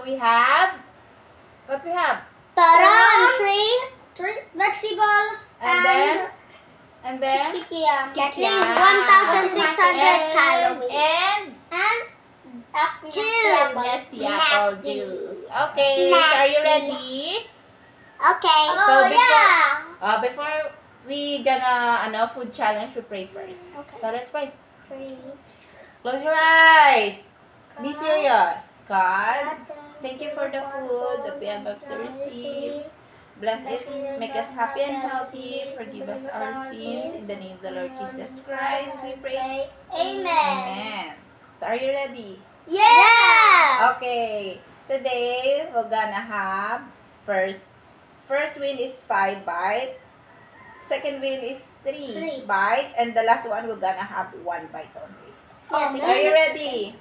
So we have, what we have? Taran, three vegetables, And then, kikiam. That Kikiam. leaves 1,600 calories. And Juice. yes, the apple Nasty. juice. Okay, so are you ready? Okay. So yeah. Before we gonna food challenge, we pray first. Okay. So let's pray. Three. Close your eyes. Be God. serious. God, thank you for the food that we are about to receive. Bless it, make us happy and healthy. Forgive us our sins. In the name of the Lord Jesus Christ, we pray. Amen. Amen. So are you ready? Yeah. Okay. Today, we're gonna have first wheel is 5 bite. Second wheel is 3 bite. And the last one, we're gonna have 1 bite only. Yeah, Are you ready?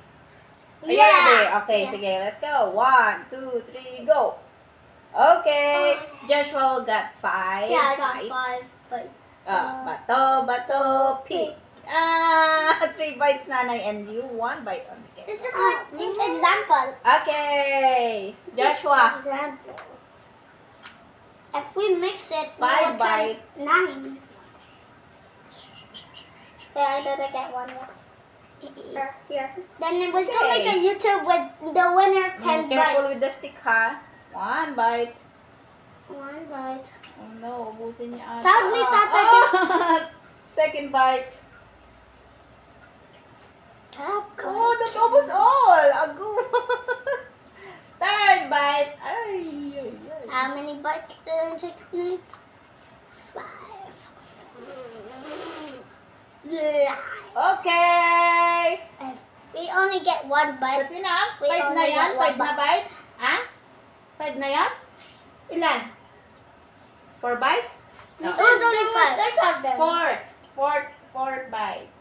Are you ready? Okay, sige, let's go. 1, 2, 3, go. Okay. Joshua will got 5 Yeah, I got bites. 5 bites. Bato, pick. 3 bites, Nanay, and you 1 bite only. Okay. It's just like example. Okay. Joshua. Example. If we mix it, 5 bites. 9. Yeah, I gotta get one more. Here. Then it was gonna make a YouTube with the winner 10 Careful bites. with the stick, ha? 1 bite. 1 bite. Oh no, ubusin niya ata. Sadly, Tata. Second bite. Oh, that almost all. Ago. Third bite. Ay. How many bites do the chicken needs? 5. Okay. If we only get 1 bite. That's enough. We 5 na only yan. get one 5 na bite. Ha? 5 na yan? Ilan? 4 bites? It was only 5. Fourth bites.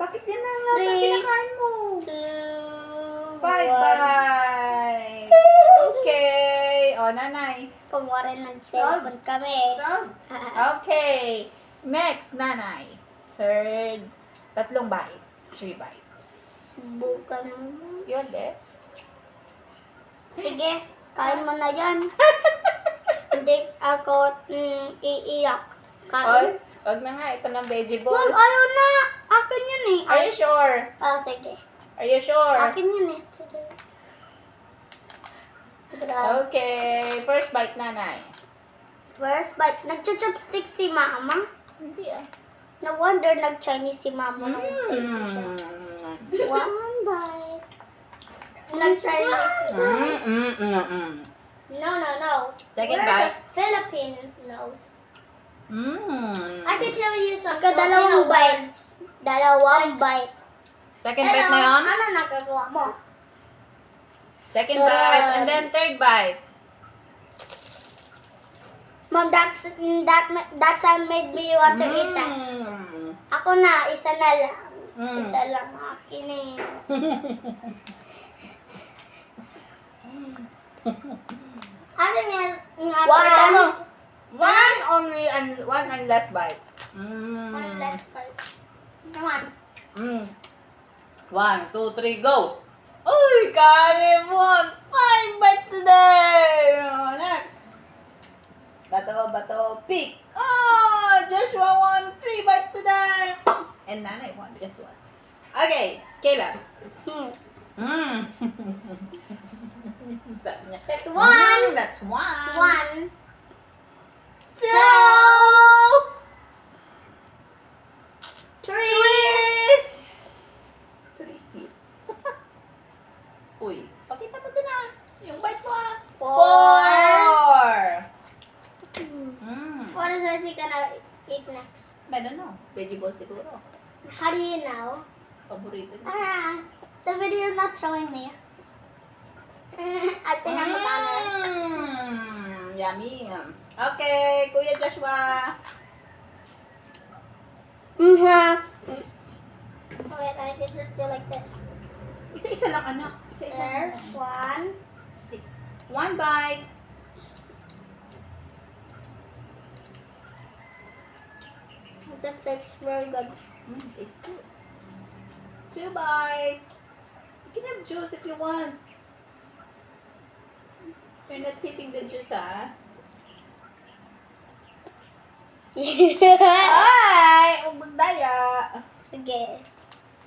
Bakit yan ang lahat ng 3, kinakain mo? 2, 5 bites. Okay. O, Nanay. Kumwari ng cellphone kami. So, okay. Next, Nanay. Third. 3 bite. 3 bites. Buka naman. Yun, Des. Sige, kain mo na yan. Hindi ako iiyak. Oy, Kain. wag na nga. Ito ng vegetable. Wag, ayaw na. Akin yan eh. Are you sure? Sige. Are you sure? Akin yan eh. Sige. Grabe. Okay. First bite, Nanay. First bite. Nag-chopstick si mama. Hindi ah. No wonder nag-Chinese si mama nung baby siya. 1 bite. Nag-Chinese si mama. No. Second We're bite. the Filipinos. I can Mm. tell you some Filipino bites. Dalawang bite. Second bite na yun? Ano nagagawa mo? Second bite. And then third bite. Mom, that sound made me want to eat that. Ako na, isa na lang. Isa lang akin eh. Ano yan? One only and one and last bite. One last bite. Come on. 1, 2, 3, go! Uy, Kalimon! 5 bites today! Next. Bato, pick! Oh, Joshua won 3 bites today! And Nanay won just 1. Okay, Caleb. Sabi niya, That's 1. That's 1. 1. 2. 3. 3. Uy, pakita mo din ah. Yung bite mo ah. 4. 4. What is he gonna eat next? I don't know. Vegetable siguro. How do you know? Paborito niya. The video is not showing me. I think I'm a banner. Yummy. Okay, Kuya Joshua. Oh wait, I can just do like this. Isa-isa lang, anak. Isa-isa There, lang. 1. Stick. 1 bite. This tastes very good. Tastes good. 2 bites. You can have juice if you want. You're not sipping the juice, ah. Ay! Huwag magdaya. Sige.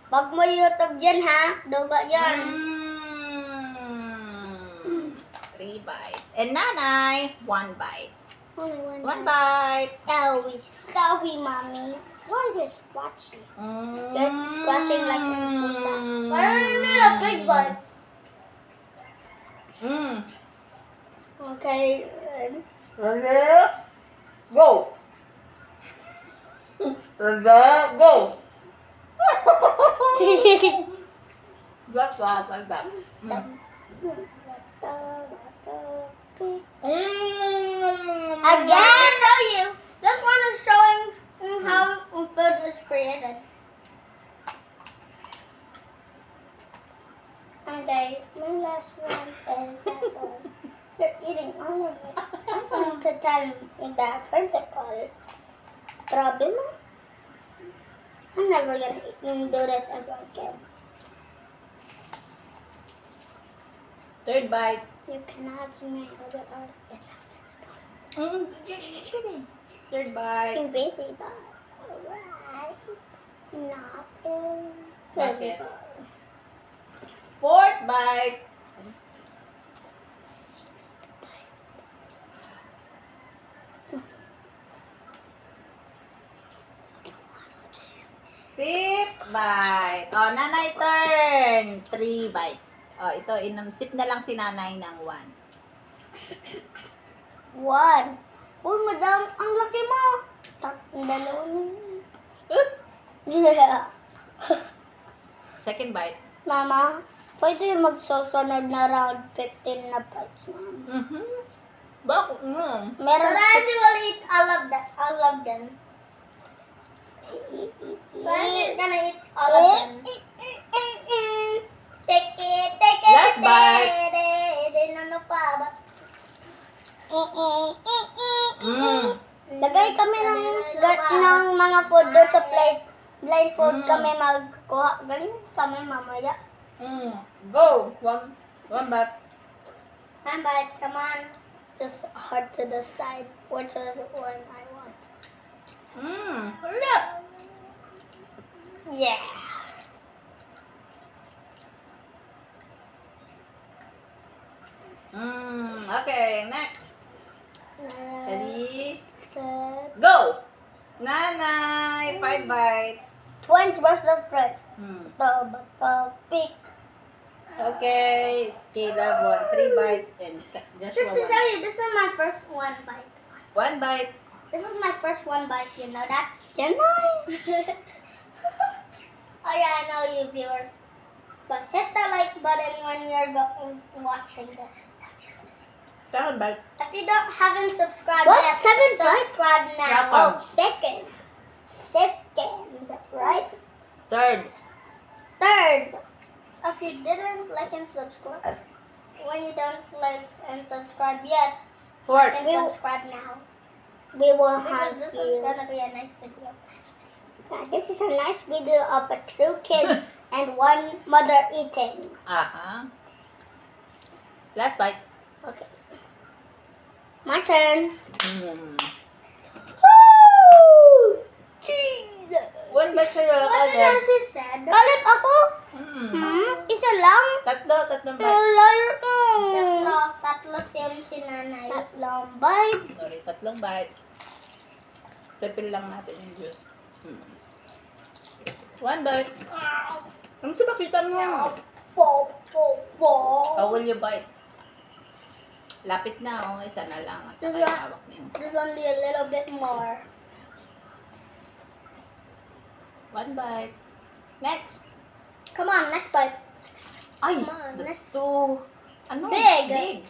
Wag mo YouTube yan, ha? Dugo yan. 3 bites. And nanay, 1 bite. Only 1 bite. Sorry, mommy. Why are you squashing? You're squashing like a pusa. Why don't you need a big one? Okay. Ready? Go! Ready? Go! That's all like that. Again, show you. This one is showing how food is created. Okay, my last one is that one. You're eating all of it. I'm going to tell the principal. Problem? I'm never gonna do this ever again. 3rd bite. You cannot see my other eye. It's invisible. 3rd bite. Invisible. Alright. Not Okay. invisible. 4th bite. Fifth bite. Oh, nanay turn. 3 bites. Oh, ito, sip na lang si nanay ng 1. One. Uy, madam, ang laki mo. Dalawa na. Yeah. 2nd bite. Mama, pwede magsusunod na round 15 na bites, ma'am. Bakit? Meron so will eat all of them. So I'm gonna eat all of them. Take it. Last bite. Ano pa ba? Mm. Lagay kami ng mga food doon sa plate. Blind food kami magkuha. Ganyan kami mamaya. Go. One bite. One bite, come on. Just hard to decide which was one I want. Hurry up. Yeah. Okay, next. Ready? Set. Go! Nanay, 5 bites. Twins versus friends. Pick. Okay, Caleb won 3 bites and Just Joshua to won show you, this is my first one bite. 1 bite. This is my first one bite, you know that? Can I? Oh yeah, I know you viewers. But hit the like button when you're watching this. 2nd bite. If you haven't subscribed yet, subscribe now. Welcome. Second, right? 3rd. Third, if you didn't like and subscribe, when you don't like and subscribe yet, 4th. then subscribe now. We will have this is gonna be a nice video. This is a nice video of 2 kids and 1 mother eating. Last bite. Okay. My turn. 1 bite sa'yo, What did Caleb. I say? Kalip ako? Isa lang? Tatlong bite. Layo to. Tatlo si nanay. Tatlong bite. Sorry, 3 bite. Pipil lang natin yung juice. 1 bite. Ano sa bakitan mo? How will you bite? Lapit na, oh. Isa na lang. At saka yung hawak na yun. Just only a little bit more. 1 bite. Next. Come on, next bite. Ay, Come on, that's too... Ano? Big. Big.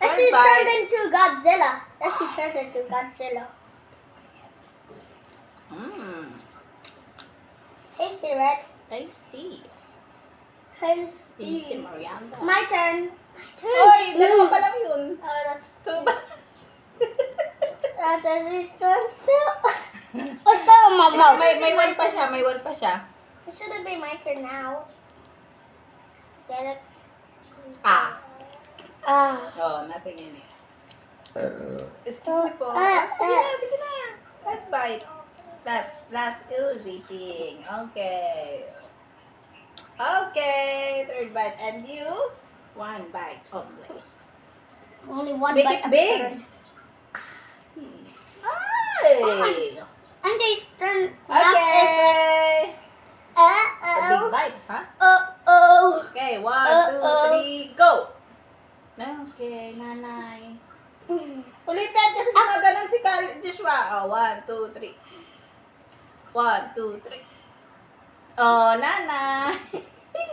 Let's 1 see bite. turned into Godzilla. Tasty, right? Tasty. Tasty. Tasty, Marianda. My turn. Oy, dalawa pa lang yun. Oh, that's 2 bite. That's this one still. Oh, still, Mama. May 1 pa siya, may 1 pa siya. It shouldn't be my turn now. Get it? Ah. Ah. Oh, nothing in it. Excuse me po. Sige na. Last bite. Last zipping. Okay. Okay, third bite. And you? One bite only. Only one Make bite it of big. turn. Ay! Andrew's turn. Now is Okay. A big uh-oh. bite, huh? Uh-oh. Okay, 1, 2, 3, go! Okay, nanay. Ulitin kasi gumaganon si Joshua. Oh, 1, 2, 3. 1, 2, 3. Oh, nanay.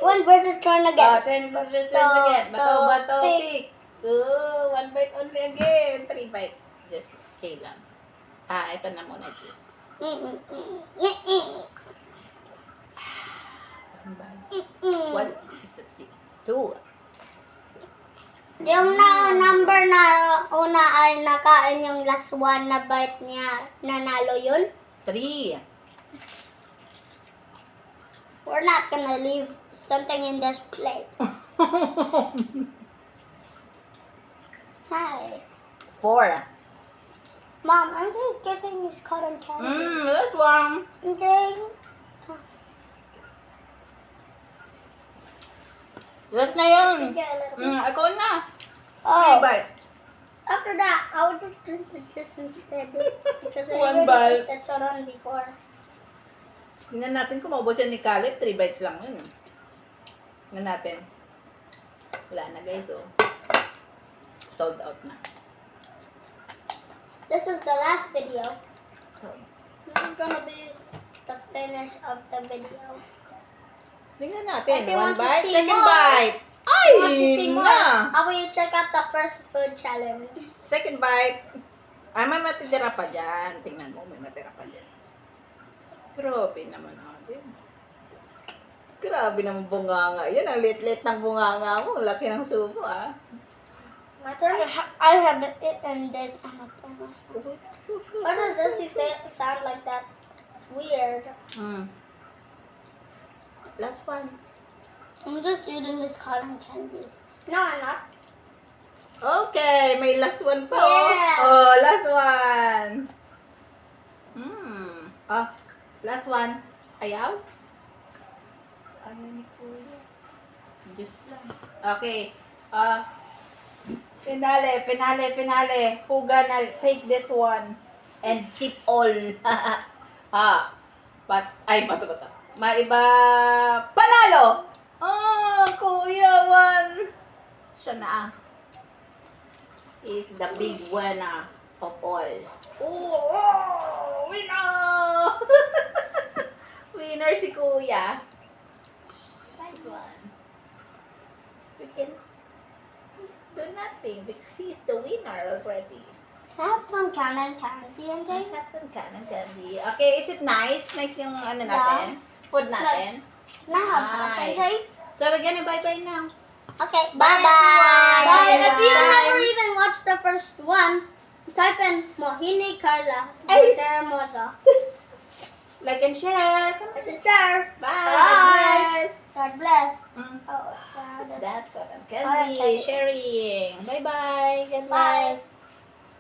One versus turn Oh, again. twins again. Bato, pick. Oh, one bite only again. 3 bite. Just okay lang. Ah, ito na muna, juice. One is let's see. 2. Yung number na una ay nakain yung last one na bite niya. Nanalo yun. 3. We're not gonna leave something in this plate. Hi. 4. Mom, I'm just getting this cotton candy. This one. Okay. Last na yun. Get a little bit. Ikaw na. 3 Oh, bite. after that, I would just drink the juice instead. Because I One already bite. ate the charon before. Tingnan natin kung maubos yan ni Caleb. 3 bites lang yun. Tingnan natin. Wala na guys, oh. Sold out na. This is the last video. Sold. This is gonna be the finish of the video. Tingnan natin. If you 1 want to bite, see second more, bite. If you want to see Ay, more, na. how about you check out the first food challenge? Second bite. Ay, may matitira pa dyan. Tingnan mo, may matira pa dyan. Grabe naman natin. Grabe naman bunganga. Yan, ang lit-lit ng bunganga mo. Laki ng subo, ah. My turn. I haven't eaten this. What does this you say sound like that? It's weird. Last one. I'm just eating this cotton candy. No, I'm not. Okay, may last one pa. Yeah. Oh, last one. Last one. Ayaw? Ayaw ni Kuya. Diyos lang. Okay. Finale. Who gonna take this one and sip all? Bato. May iba. Panalo! Kuya, one. Siya na. Is the big winner of all. Oh, winner! Winner si Kuya. Nice one. We can do nothing because he's the winner already. Can I have some cotton candy, I NJ? have some cotton candy. Okay, is it nice? Nice yung ano natin? Food natin? Can I have half, Nice. NJ? So we're gonna bye-bye now. Okay, Bye, bye-bye. everyone. If you Bye. never even watched the first one, type in Mohini Carla Ay. Hermosa. Like and share. Like and share. Bye. Bye. God God bless. bless. Oh, What's that? Cotton Cotton candy. candy. Sharing. Bye-bye. God Bye. bless.